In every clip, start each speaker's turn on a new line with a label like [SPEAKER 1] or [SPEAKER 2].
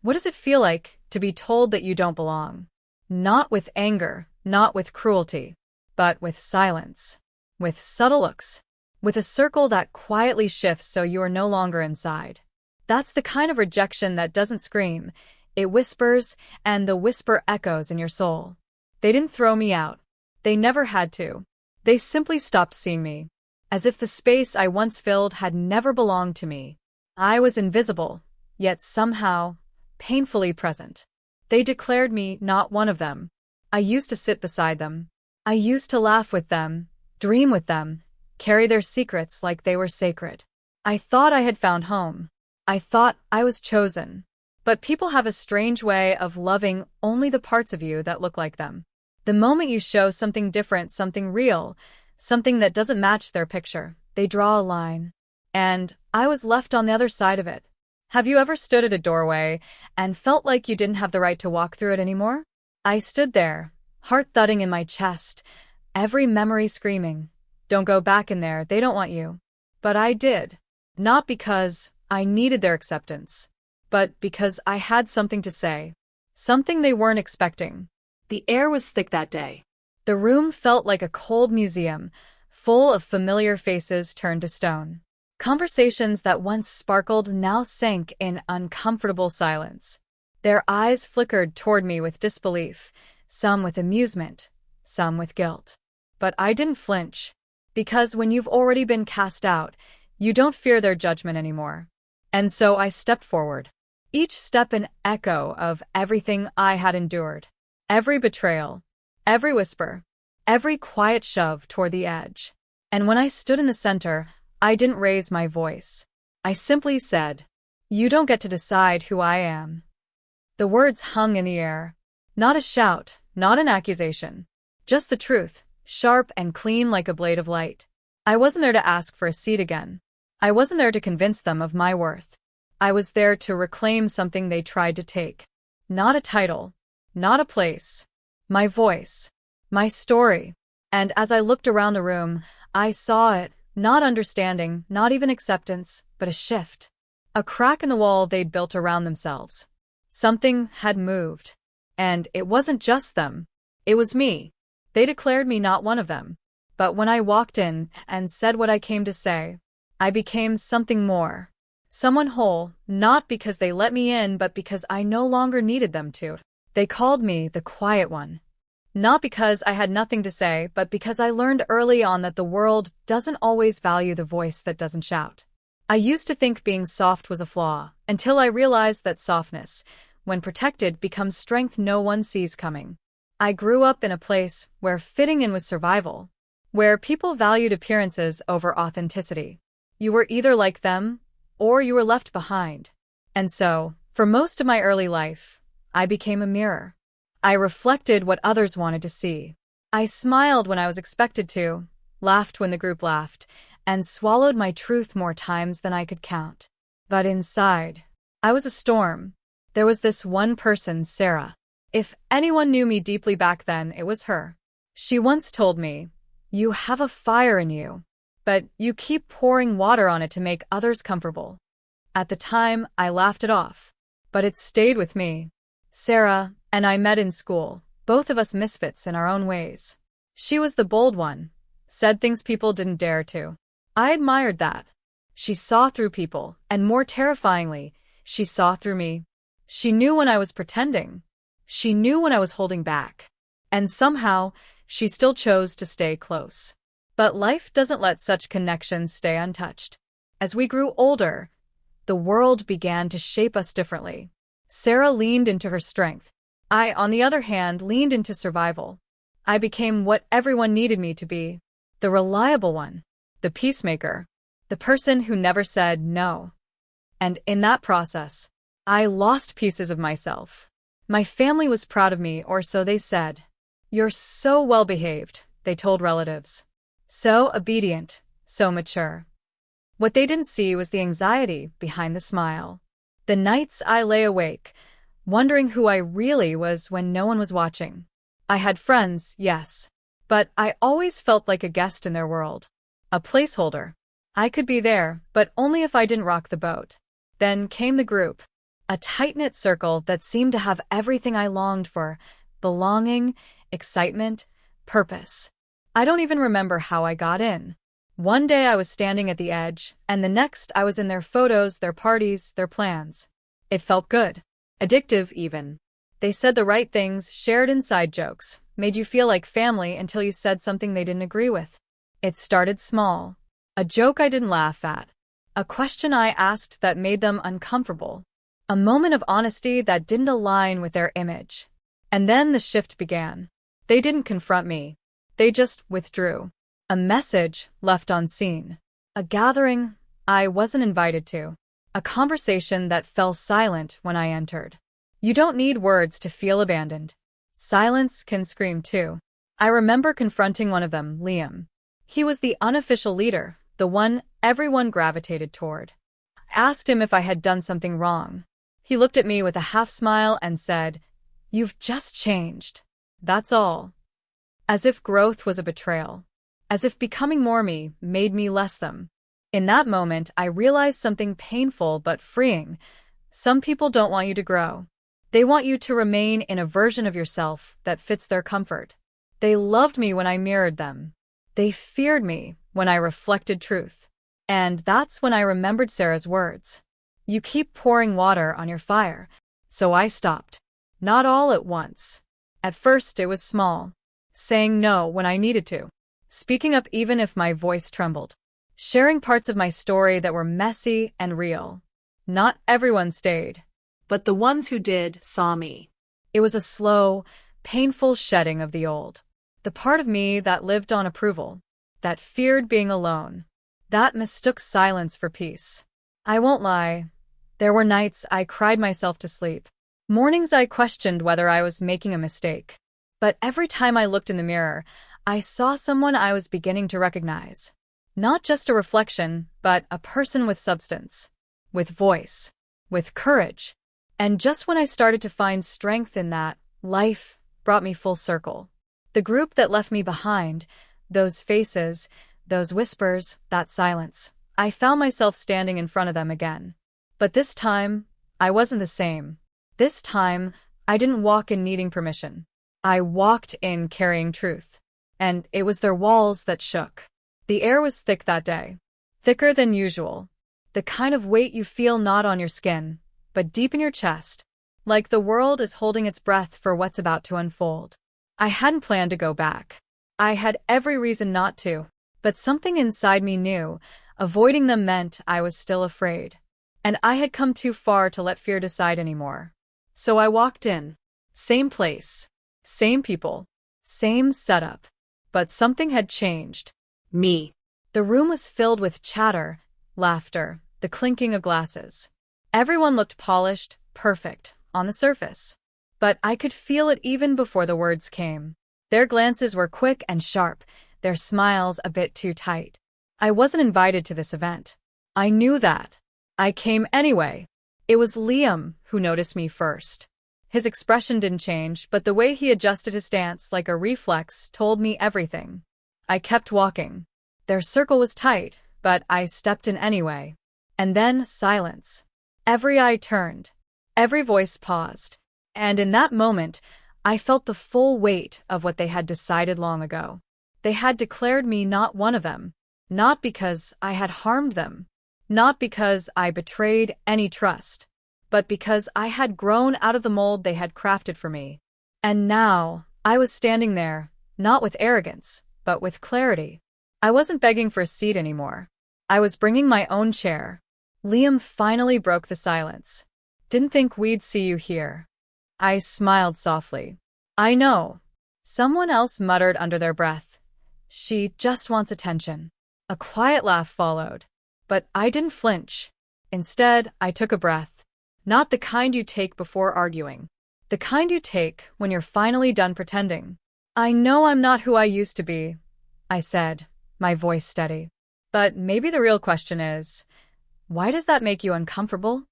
[SPEAKER 1] What does it feel like to be told that you don't belong? Not with anger, not with cruelty, but with silence, with subtle looks, with a circle that quietly shifts so you are no longer inside. That's the kind of rejection that doesn't scream, it whispers, and the whisper echoes in your soul. They didn't throw me out. They never had to. They simply stopped seeing me, as if the space I once filled had never belonged to me. I was invisible, yet somehow, painfully present. They declared me not one of them. I used to sit beside them. I used to laugh with them, dream with them, carry their secrets like they were sacred. I thought I had found home. I thought I was chosen. But people have a strange way of loving only the parts of you that look like them. The moment you show something different, something real, something that doesn't match their picture, they draw a line. And I was left on the other side of it. Have you ever stood at a doorway and felt like you didn't have the right to walk through it anymore? I stood there, heart thudding in my chest, every memory screaming, "Don't go back in there, they don't want you." But I did. Not because I needed their acceptance, but because I had something to say. Something they weren't expecting. The air was thick that day. The room felt like a cold museum, full of familiar faces turned to stone. Conversations that once sparkled now sank in uncomfortable silence. Their eyes flickered toward me with disbelief, some with amusement, some with guilt. But I didn't flinch, because when you've already been cast out, you don't fear their judgment anymore. And so I stepped forward, each step an echo of everything I had endured. Every betrayal, every whisper, every quiet shove toward the edge. And when I stood in the center, I didn't raise my voice. I simply said, "You don't get to decide who I am." The words hung in the air. Not a shout, not an accusation. Just the truth, sharp and clean like a blade of light. I wasn't there to ask for a seat again. I wasn't there to convince them of my worth. I was there to reclaim something they tried to take. Not a title, not a place. My voice, my story. And as I looked around the room, I saw it. Not understanding, not even acceptance, but a shift. A crack in the wall they'd built around themselves. Something had moved. And it wasn't just them. It was me. They declared me not one of them. But when I walked in and said what I came to say, I became something more. Someone whole, not because they let me in, but because I no longer needed them to. They called me the quiet one. Not because I had nothing to say, but because I learned early on that the world doesn't always value the voice that doesn't shout. I used to think being soft was a flaw, until I realized that softness, when protected, becomes strength no one sees coming. I grew up in a place where fitting in was survival, where people valued appearances over authenticity. You were either like them, or you were left behind. And so, for most of my early life, I became a mirror. I reflected what others wanted to see. I smiled when I was expected to, laughed when the group laughed, and swallowed my truth more times than I could count. But inside, I was a storm. There was this one person, Sarah. If anyone knew me deeply back then, it was her. She once told me, "You have a fire in you, but you keep pouring water on it to make others comfortable." At the time, I laughed it off. But it stayed with me. Sarah and I met in school, both of us misfits in our own ways. She was the bold one, said things people didn't dare to. I admired that. She saw through people, and more terrifyingly, she saw through me. She knew when I was pretending. She knew when I was holding back. And somehow, she still chose to stay close. But life doesn't let such connections stay untouched. As we grew older, the world began to shape us differently. Sarah leaned into her strength. I, on the other hand, leaned into survival. I became what everyone needed me to be. The reliable one. The peacemaker. The person who never said no. And in that process, I lost pieces of myself. My family was proud of me, or so they said. "You're so well-behaved," they told relatives. So obedient, so mature. What they didn't see was the anxiety behind the smile. The nights I lay awake, wondering who I really was when no one was watching. I had friends, yes, but I always felt like a guest in their world. A placeholder. I could be there, but only if I didn't rock the boat. Then came the group. A tight-knit circle that seemed to have everything I longed for: belonging, excitement, purpose. I don't even remember how I got in. One day I was standing at the edge, and the next I was in their photos, their parties, their plans. It felt good. Addictive, even. They said the right things, shared inside jokes, made you feel like family until you said something they didn't agree with. It started small. A joke I didn't laugh at. A question I asked that made them uncomfortable. A moment of honesty that didn't align with their image. And then the shift began. They didn't confront me. They just withdrew. A message left unseen. A gathering I wasn't invited to. A conversation that fell silent when I entered. You don't need words to feel abandoned. Silence can scream too. I remember confronting one of them, Liam. He was the unofficial leader, the one everyone gravitated toward. I asked him if I had done something wrong. He looked at me with a half smile and said, "You've just changed. That's all." As if growth was a betrayal. As if becoming more me made me less them. In that moment, I realized something painful but freeing. Some people don't want you to grow. They want you to remain in a version of yourself that fits their comfort. They loved me when I mirrored them. They feared me when I reflected truth. And that's when I remembered Sarah's words. You keep pouring water on your fire. So I stopped. Not all at once. At first it was small. Saying no when I needed to. Speaking up even if my voice trembled. Sharing parts of my story that were messy and real. Not everyone stayed. But the ones who did saw me. It was a slow, painful shedding of the old. The part of me that lived on approval. That feared being alone. That mistook silence for peace. I won't lie. There were nights I cried myself to sleep. Mornings I questioned whether I was making a mistake. But every time I looked in the mirror, I saw someone I was beginning to recognize. Not just a reflection, but a person with substance. With voice. With courage. And just when I started to find strength in that, life brought me full circle. The group that left me behind, those faces, those whispers, that silence, I found myself standing in front of them again. But this time, I wasn't the same. This time, I didn't walk in needing permission. I walked in carrying truth. And it was their walls that shook. The air was thick that day. Thicker than usual. The kind of weight you feel not on your skin, but deep in your chest. Like the world is holding its breath for what's about to unfold. I hadn't planned to go back. I had every reason not to. But something inside me knew, avoiding them meant I was still afraid. And I had come too far to let fear decide anymore. So I walked in. Same place. Same people. Same setup. But something had changed. Me. The room was filled with chatter, laughter, the clinking of glasses. Everyone looked polished, perfect, on the surface. But I could feel it even before the words came. Their glances were quick and sharp, their smiles a bit too tight. I wasn't invited to this event. I knew that. I came anyway. It was Liam who noticed me first. His expression didn't change, but the way he adjusted his stance like a reflex told me everything. I kept walking. Their circle was tight, but I stepped in anyway. And then silence. Every eye turned. Every voice paused. And in that moment, I felt the full weight of what they had decided long ago. They had declared me not one of them. Not because I had harmed them. Not because I betrayed any trust. But because I had grown out of the mold they had crafted for me. And now, I was standing there, not with arrogance, but with clarity. I wasn't begging for a seat anymore. I was bringing my own chair. Liam finally broke the silence. Didn't think we'd see you here. I smiled softly. I know. Someone else muttered under their breath. She just wants attention. A quiet laugh followed. But I didn't flinch. Instead, I took a breath. Not the kind you take before arguing. The kind you take when you're finally done pretending. I know I'm not who I used to be, I said, my voice steady. But maybe the real question is, why does that make you uncomfortable?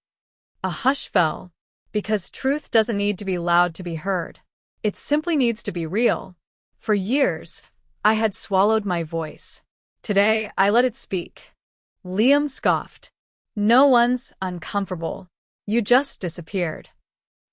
[SPEAKER 1] A hush fell, because truth doesn't need to be loud to be heard. It simply needs to be real. For years, I had swallowed my voice. Today, I let it speak. Liam scoffed. No one's uncomfortable. You just disappeared.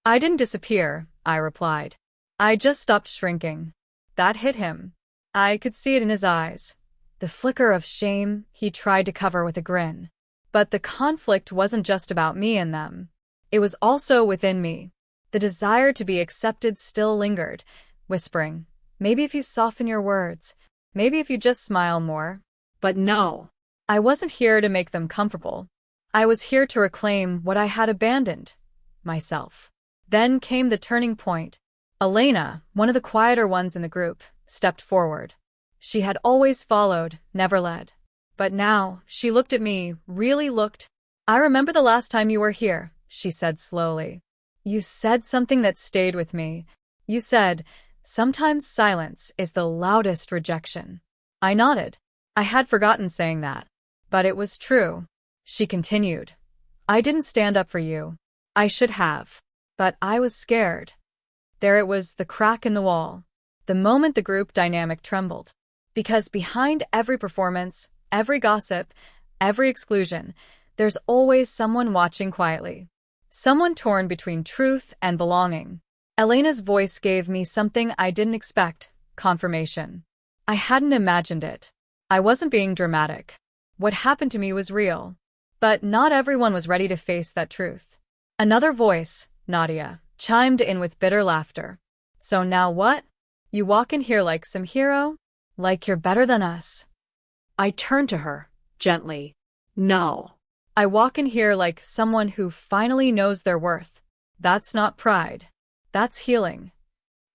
[SPEAKER 1] I didn't disappear, I replied. I just stopped shrinking. That hit him. I could see it in his eyes. The flicker of shame he tried to cover with a grin. But the conflict wasn't just about me and them. It was also within me. The desire to be accepted still lingered, whispering, maybe if you soften your words, maybe if you just smile more. But no. I wasn't here to make them comfortable. I was here to reclaim what I had abandoned, myself. Then came the turning point. Elena, one of the quieter ones in the group, stepped forward. She had always followed, never led. But now, she looked at me, really looked. I remember the last time you were here, she said slowly. You said something that stayed with me. You said, sometimes silence is the loudest rejection. I nodded. I had forgotten saying that. But it was true. She continued. I didn't stand up for you. I should have. But I was scared. There it was, the crack in the wall. The moment the group dynamic trembled. Because behind every performance, every gossip, every exclusion, there's always someone watching quietly. Someone torn between truth and belonging. Elena's voice gave me something I didn't expect, confirmation. I hadn't imagined it. I wasn't being dramatic. What happened to me was real. But not everyone was ready to face that truth. Another voice, Nadia, chimed in with bitter laughter. So now what? You walk in here like some hero? Like you're better than us? I turned to her, gently. No. I walk in here like someone who finally knows their worth. That's not pride. That's healing.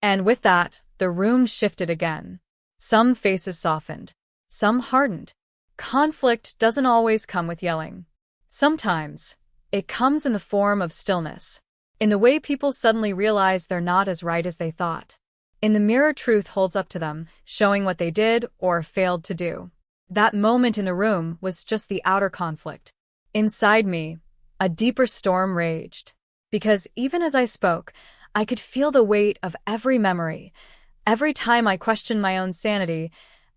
[SPEAKER 1] And with that, the room shifted again. Some faces softened. Some hardened. Conflict doesn't always come with yelling. Sometimes, it comes in the form of stillness. In the way people suddenly realize they're not as right as they thought. In the mirror truth holds up to them, showing what they did or failed to do. That moment in the room was just the outer conflict. Inside me, a deeper storm raged. Because even as I spoke, I could feel the weight of every memory. Every time I questioned my own sanity,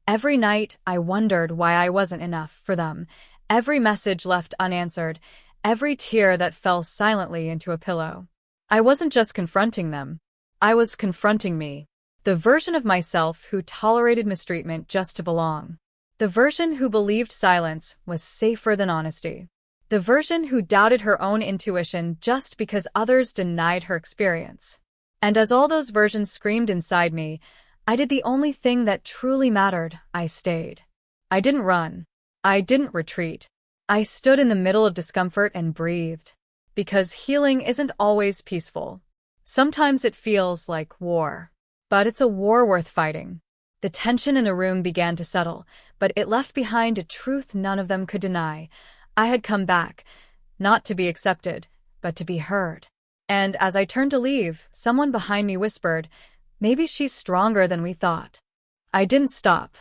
[SPEAKER 1] every night I wondered why I wasn't enough for them, every message left unanswered, every tear that fell silently into a pillow. I wasn't just confronting them. I was confronting me. The version of myself who tolerated mistreatment just to belong. The version who believed silence was safer than honesty. The version who doubted her own intuition just because others denied her experience. And as all those versions screamed inside me, I did the only thing that truly mattered. I stayed. I didn't run. I didn't retreat. I stood in the middle of discomfort and breathed. Because healing isn't always peaceful. Sometimes it feels like war. But it's a war worth fighting. The tension in the room began to settle, but it left behind a truth none of them could deny. I had come back, not to be accepted, but to be heard. And as I turned to leave, someone behind me whispered, maybe she's stronger than we thought. I didn't stop.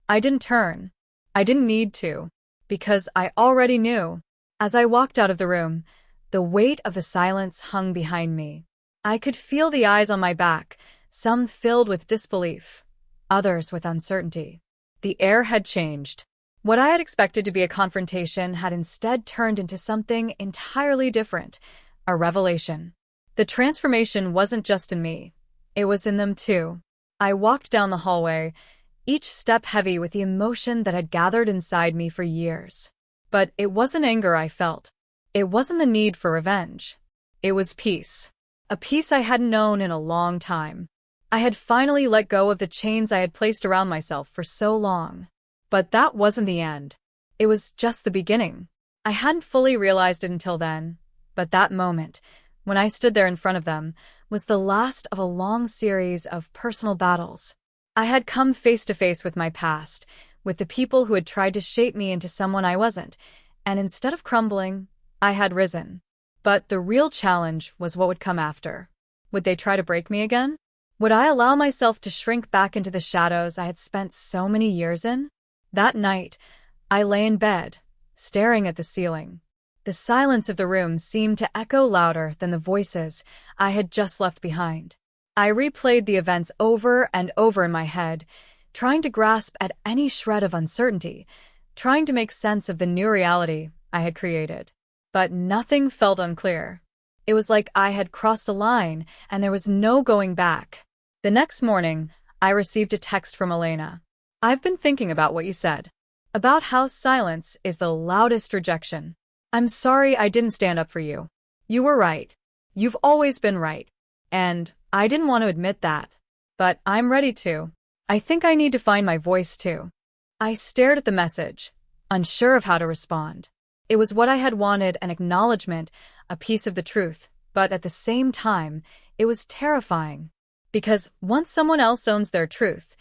[SPEAKER 1] I didn't turn. I didn't need to. Because I already knew. As I walked out of the room, the weight of the silence hung behind me. I could feel the eyes on my back, some filled with disbelief, others with uncertainty. The air had changed. What I had expected to be a confrontation had instead turned into something entirely different, a revelation. The transformation wasn't just in me. It was in them too. I walked down the hallway, each step heavy with the emotion that had gathered inside me for years. But it wasn't anger I felt. It wasn't the need for revenge. It was peace. A peace I hadn't known in a long time. I had finally let go of the chains I had placed around myself for so long. But that wasn't the end. It was just the beginning. I hadn't fully realized it until then. But that moment, when I stood there in front of them, was the last of a long series of personal battles. I had come face to face with my past, with the people who had tried to shape me into someone I wasn't, and instead of crumbling, I had risen. But the real challenge was what would come after. Would they try to break me again? Would I allow myself to shrink back into the shadows I had spent so many years in? That night, I lay in bed, staring at the ceiling. The silence of the room seemed to echo louder than the voices I had just left behind. I replayed the events over and over in my head, trying to grasp at any shred of uncertainty, trying to make sense of the new reality I had created. But nothing felt unclear. It was like I had crossed a line and there was no going back. The next morning, I received a text from Elena. "I've been thinking about what you said. About how silence is the loudest rejection. I'm sorry I didn't stand up for you. You were right. You've always been right. And I didn't want to admit that. But I'm ready to. I think I need to find my voice too." I stared at the message, unsure of how to respond. It was what I had wanted, an acknowledgement, a piece of the truth, but at the same time, it was terrifying. Because once someone else owns their truth,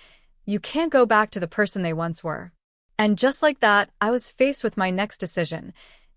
[SPEAKER 1] you can't go back to the person they once were. And just like that, I was faced with my next decision.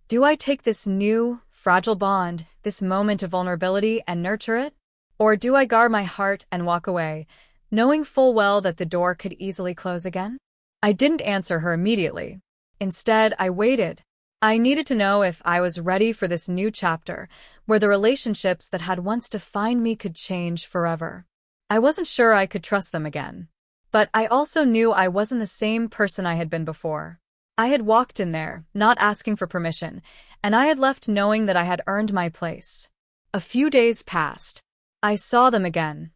[SPEAKER 1] Do I take this new, fragile bond, this moment of vulnerability, and nurture it? Or do I guard my heart and walk away, knowing full well that the door could easily close again? I didn't answer her immediately. Instead, I waited. I needed to know if I was ready for this new chapter, where the relationships that had once defined me could change forever. I wasn't sure I could trust them again. But I also knew I wasn't the same person I had been before. I had walked in there, not asking for permission, and I had left knowing that I had earned my place. A few days passed. I saw them again.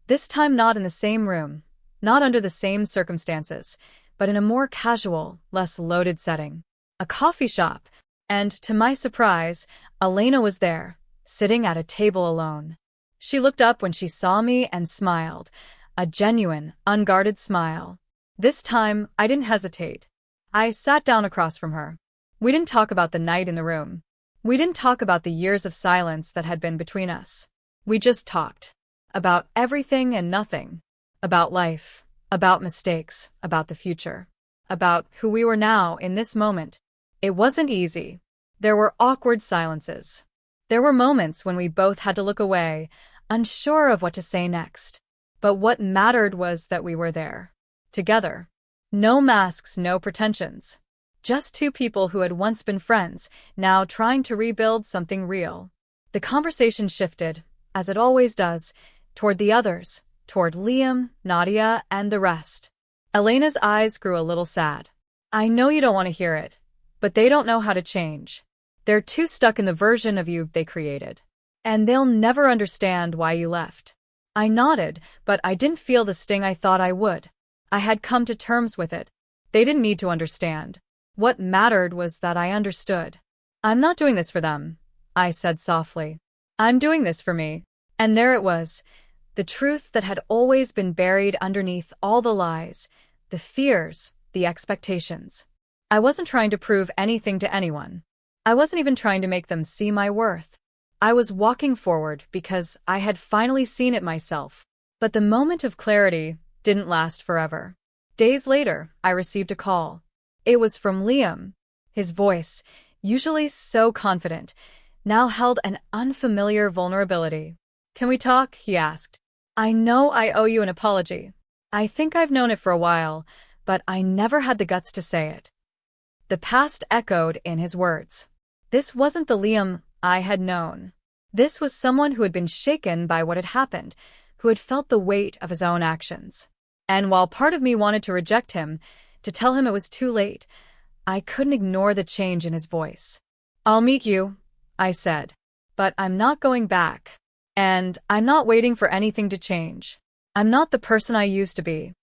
[SPEAKER 1] This time not in the same room, not under the same circumstances, but in a more casual, less loaded setting. A coffee shop, and to my surprise, Elena was there, sitting at a table alone. She looked up when she saw me and smiled, a genuine, unguarded smile. This time, I didn't hesitate. I sat down across from her. We didn't talk about the night in the room. We didn't talk about the years of silence that had been between us. We just talked. About everything and nothing. About life. About mistakes. About the future. About who we were now in this moment. It wasn't easy. There were awkward silences. There were moments when we both had to look away, unsure of what to say next. But what mattered was that we were there. Together. No masks, no pretensions. Just two people who had once been friends, now trying to rebuild something real. The conversation shifted, as it always does, toward the others, toward Liam, Nadia, and the rest. Elena's eyes grew a little sad. "I know you don't want to hear it, but they don't know how to change. They're too stuck in the version of you they created. And they'll never understand why you left." I nodded, but I didn't feel the sting I thought I would. I had come to terms with it. They didn't need to understand. What mattered was that I understood. "I'm not doing this for them," I said softly. "I'm doing this for me." And there it was, the truth that had always been buried underneath all the lies, the fears, the expectations. I wasn't trying to prove anything to anyone. I wasn't even trying to make them see my worth. I was walking forward because I had finally seen it myself. But the moment of clarity didn't last forever. Days later, I received a call. It was from Liam. His voice, usually so confident, now held an unfamiliar vulnerability. "Can we talk?" he asked. "I know I owe you an apology. I think I've known it for a while, but I never had the guts to say it." The past echoed in his words. This wasn't the Liam I had known. This was someone who had been shaken by what had happened, who had felt the weight of his own actions. And while part of me wanted to reject him, to tell him it was too late, I couldn't ignore the change in his voice. "I'll meet you," I said. "But I'm not going back. And I'm not waiting for anything to change. I'm not the person I used to be."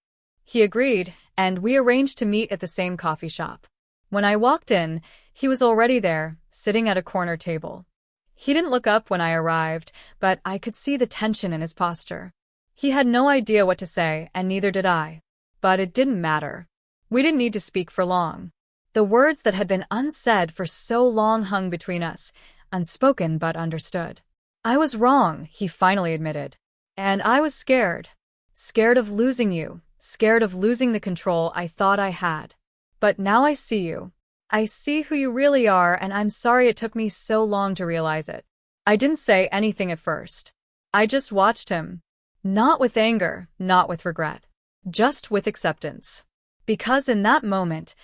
[SPEAKER 1] He agreed, and we arranged to meet at the same coffee shop. When I walked in, he was already there, sitting at a corner table. He didn't look up when I arrived, but I could see the tension in his posture. He had no idea what to say, and neither did I. But it didn't matter. We didn't need to speak for long. The words that had been unsaid for so long hung between us, unspoken but understood. "I was wrong," he finally admitted. "And I was scared. Scared of losing you, scared of losing the control I thought I had. But now I see you. I see who you really are, and I'm sorry it took me so long to realize it." I didn't say anything at first. I just watched him. Not with anger, not with regret. Just with acceptance. Because in that moment,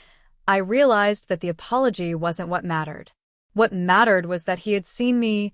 [SPEAKER 1] I realized that the apology wasn't what mattered. What mattered was that he had seen me,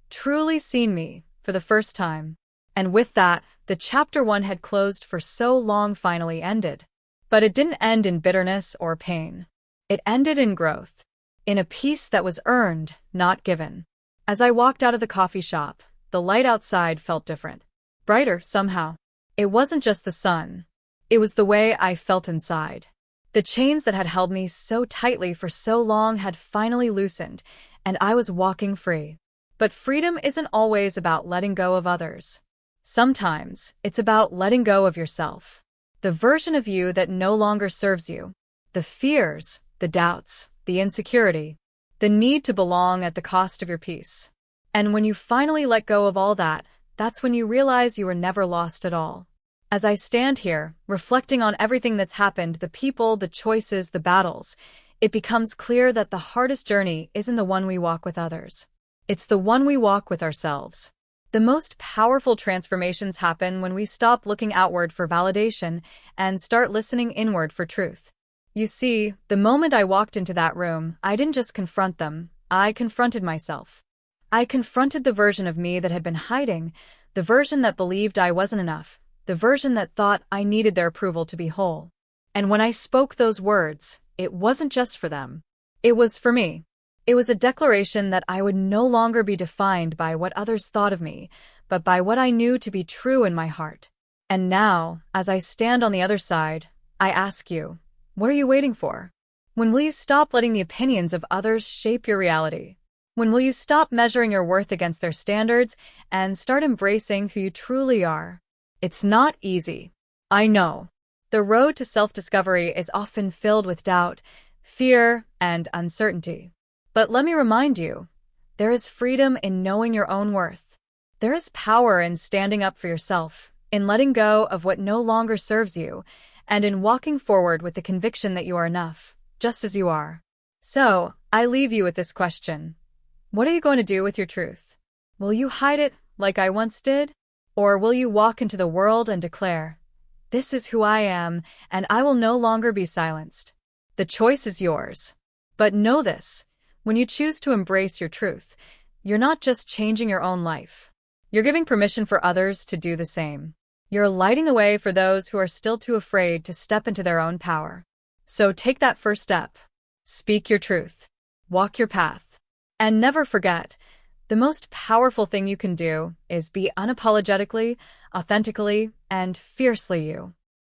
[SPEAKER 1] truly seen me, for the first time. And with that, the chapter 1 had closed for so long finally ended. But it didn't end in bitterness or pain. It ended in growth. In a peace that was earned, not given. As I walked out of the coffee shop, the light outside felt different. Brighter, somehow. It wasn't just the sun. It was the way I felt inside. The chains that had held me so tightly for so long had finally loosened, and I was walking free. But freedom isn't always about letting go of others. Sometimes, it's about letting go of yourself. The version of you that no longer serves you. The fears, the doubts, the insecurity, the need to belong at the cost of your peace. And when you finally let go of all that, that's when you realize you were never lost at all. As I stand here, reflecting on everything that's happened, the people, the choices, the battles, it becomes clear that the hardest journey isn't the one we walk with others. It's the one we walk with ourselves. The most powerful transformations happen when we stop looking outward for validation and start listening inward for truth. You see, the moment I walked into that room, I didn't just confront them, I confronted myself. I confronted the version of me that had been hiding, the version that believed I wasn't enough, the version that thought I needed their approval to be whole. And when I spoke those words, it wasn't just for them. It was for me. It was a declaration that I would no longer be defined by what others thought of me, but by what I knew to be true in my heart. And now, as I stand on the other side, I ask you, what are you waiting for? When will you stop letting the opinions of others shape your reality? When will you stop measuring your worth against their standards and start embracing who you truly are? It's not easy. I know. The road to self-discovery is often filled with doubt, fear, and uncertainty. But let me remind you, there is freedom in knowing your own worth. There is power in standing up for yourself, in letting go of what no longer serves you, and in walking forward with the conviction that you are enough, just as you are. So, I leave you with this question. What are you going to do with your truth? Will you hide it like I once did? Or will you walk into the world and declare, "This is who I am, and I will no longer be silenced"? The choice is yours. But know this, when you choose to embrace your truth, you're not just changing your own life. You're giving permission for others to do the same. You're lighting the way for those who are still too afraid to step into their own power. So take that first step. Speak your truth. Walk your path. And never forget, the most powerful thing you can do is be unapologetically, authentically, and fiercely you.